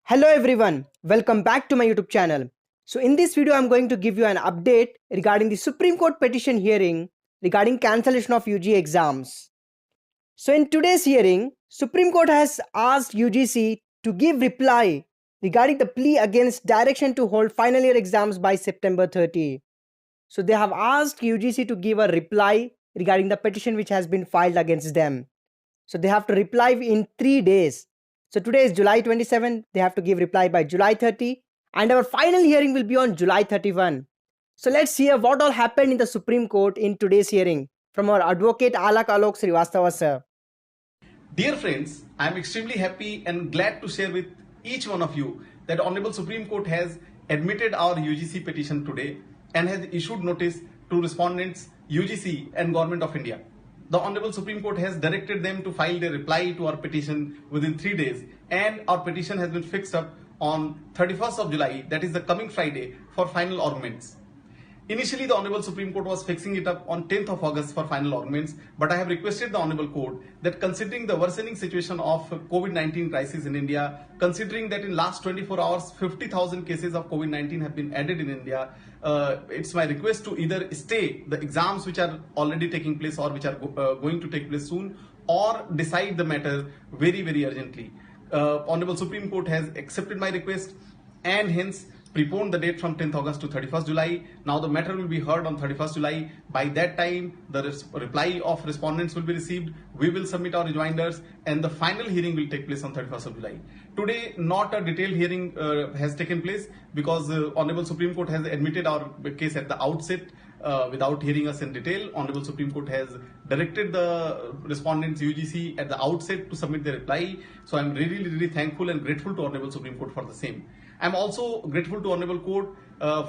Hello everyone, welcome back to my YouTube channel. So in this video, I'm going to give you an update regarding the Supreme Court petition hearing regarding cancellation of UG exams. So in today's hearing, Supreme Court has asked UGC to give reply regarding the plea against direction to hold final year exams by September 30. So they have asked UGC to give a reply regarding the petition which has been filed against them. So they have to reply in 3 days. So today is July 27. They have to give reply by July 30. And our final hearing will be on July 31. So let's hear what all happened in the Supreme Court in today's hearing from our advocate Alak Alok Srivastava sir. Dear friends, I am extremely happy and glad to share with each one of you that Honorable Supreme Court has admitted our UGC petition today and has issued notice to respondents, UGC and Government of India. The Honorable Supreme Court has directed them to file their reply to our petition within 3 days, and our petition has been fixed up on 31st of July, that is the coming Friday, for final arguments. Initially, the Honorable Supreme Court was fixing it up on 10th of August for final arguments, but I have requested the Honorable Court that considering the worsening situation of COVID-19 crisis in India, considering that in last 24 hours, 50,000 cases of COVID-19 have been added in India, it's my request to either stay the exams which are already taking place or which are going to take place soon, or decide the matter very, very urgently. Honorable Supreme Court has accepted my request and hence preponed the date from 10th August to 31st July. Now the matter will be heard on 31st July. By that time, the reply of respondents will be received. We will submit our rejoinders and the final hearing will take place on 31st of July. Today, not a detailed hearing has taken place because Honorable Supreme Court has admitted our case at the outset without hearing us in detail. Honorable Supreme Court has directed the respondents UGC at the outset to submit their reply. So I'm really thankful and grateful to Honorable Supreme Court for the same. I'm also grateful to Honorable Court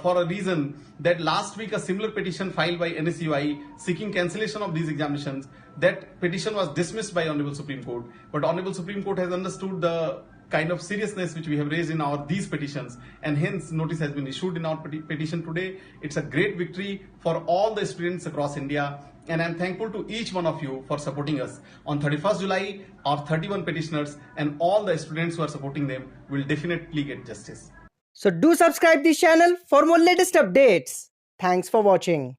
for a reason that last week a similar petition filed by NSUI seeking cancellation of these examinations, that petition was dismissed by Honorable Supreme Court. But Honorable Supreme Court has understood the kind of seriousness which we have raised in these petitions, and hence notice has been issued in our petition today. It's a great victory for all the students across India, and I'm thankful to each one of you for supporting us. On 31st July, our 31 petitioners and all the students who are supporting them will definitely get justice. So do subscribe this channel for more latest updates. Thanks for watching.